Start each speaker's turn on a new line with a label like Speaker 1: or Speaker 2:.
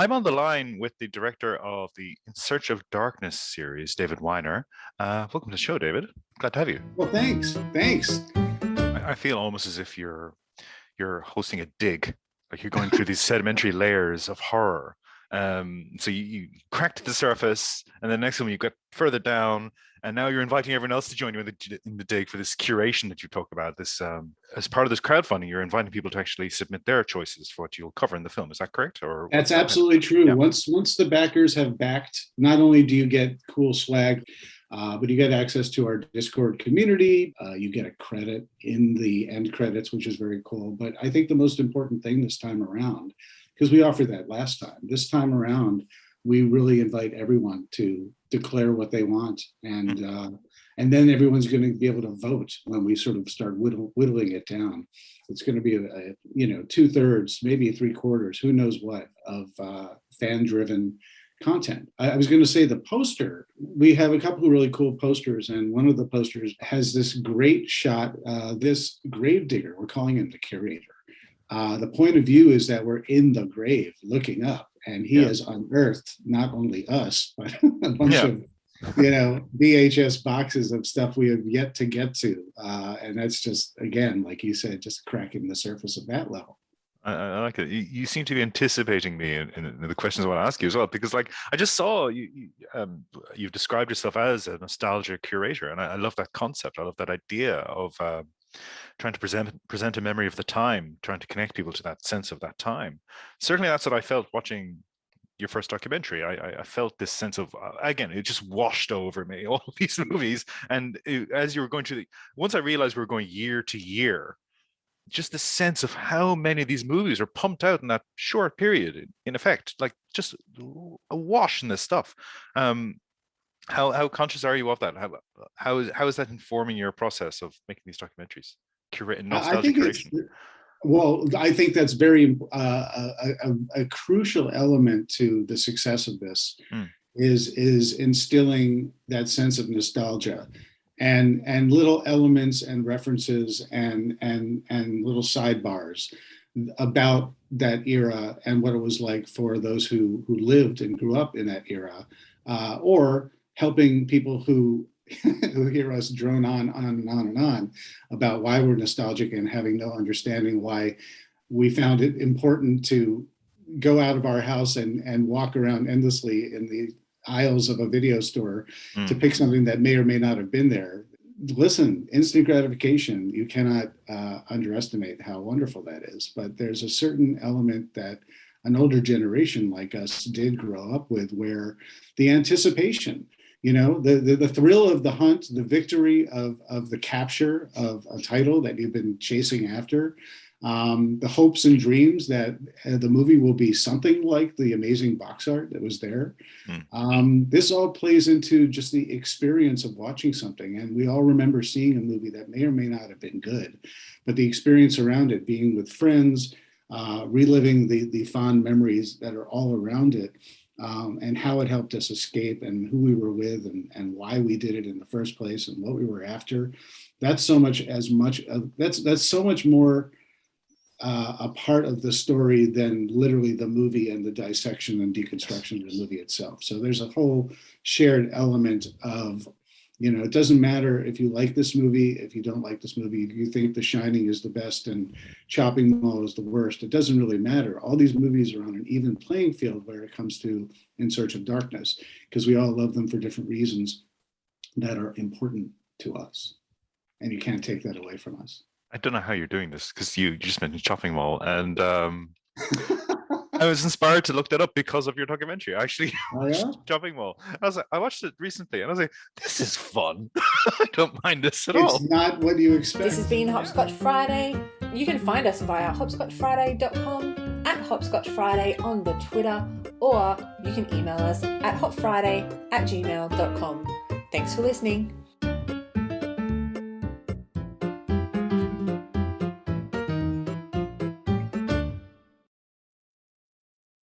Speaker 1: I'm on the line with the director of the In Search of Darkness series, David Weiner. Welcome to the show, David. Glad to have you.
Speaker 2: Well, thanks. Thanks.
Speaker 1: I feel almost as if you're hosting a dig, like you're going through these sedimentary layers of horror. So you cracked the surface, and then next time you got further down, and now you're inviting everyone else to join you in the dig for this curation that you talk about. This as part of this crowdfunding, you're inviting people to actually submit their choices for what you'll cover in the film. Is that correct? Or
Speaker 2: That's absolutely true.
Speaker 1: Yeah.
Speaker 2: Once the backers have backed, not only do you get cool swag, but you get access to our Discord community. You get a credit in the end credits, which is very cool. But I think the most important thing this time around, because we offered that last time, this time around, we really invite everyone to declare what they want. And then everyone's going to be able to vote when we sort of start whittling it down. It's going to be a 2/3, maybe 3/4, who knows what, of fan-driven content. I was going to say the poster, we have a couple of really cool posters, and one of the posters has this great shot, this grave digger, we're calling him the curator. The point of view is that we're in the grave looking up, and he has unearthed not only us, but a bunch of VHS boxes of stuff we have yet to get to. And that's just, again, like you said, just cracking the surface of that level.
Speaker 1: I like it. You seem to be anticipating me in the questions I want to ask you as well, because like I just saw you've described yourself as a nostalgia curator, and I love that concept. I love that idea of trying to present a memory of the time, trying to connect people to that sense of that time. Certainly, that's what I felt watching your first documentary. I felt this sense of, again, it just washed over me, all these movies. And as you were going through once I realized we were going year to year, just the sense of how many of these movies are pumped out in that short period, in effect, like just awash in this stuff. How conscious are you of that? How is that informing your process of making these documentaries? Nostalgia curation.
Speaker 2: Well, I think that's very a crucial element to the success of this is instilling that sense of nostalgia and little elements and references and little sidebars about that era and what it was like for those who lived and grew up in that era, or helping people who hear us drone on and on and on about why we're nostalgic and having no understanding why we found it important to go out of our house and walk around endlessly in the aisles of a video store to pick something that may or may not have been there. Listen, instant gratification, you cannot underestimate how wonderful that is. But there's a certain element that an older generation like us did grow up with, where the anticipation, the thrill of the hunt, the victory of the capture of a title that you've been chasing after, the hopes and dreams that the movie will be something like the amazing box art that was there. This all plays into just the experience of watching something. And we all remember seeing a movie that may or may not have been good, but the experience around it, being with friends, reliving the fond memories that are all around it. And how it helped us escape and who we were with and why we did it in the first place and what we were after. That's so much that's so much more a part of the story than literally the movie and the dissection and deconstruction of the movie itself. So there's a whole shared element of, it doesn't matter if you like this movie, if you don't like this movie, if you think The Shining is the best and Chopping Mall is the worst, it doesn't really matter. All these movies are on an even playing field where it comes to In Search of Darkness, because we all love them for different reasons that are important to us. And you can't take that away from us.
Speaker 1: I don't know how you're doing this, because you just mentioned Chopping Mall, and I was inspired to look that up because of your documentary. I actually watched Chopping Mall. I watched it recently, and I was like, "This is fun. I don't mind this at all."
Speaker 2: It's not what you expect.
Speaker 3: This has been Hopscotch Friday. You can find us via hopscotchfriday.com, at Hopscotch Friday on the Twitter, or you can email us at hopfriday@gmail.com. Thanks for listening.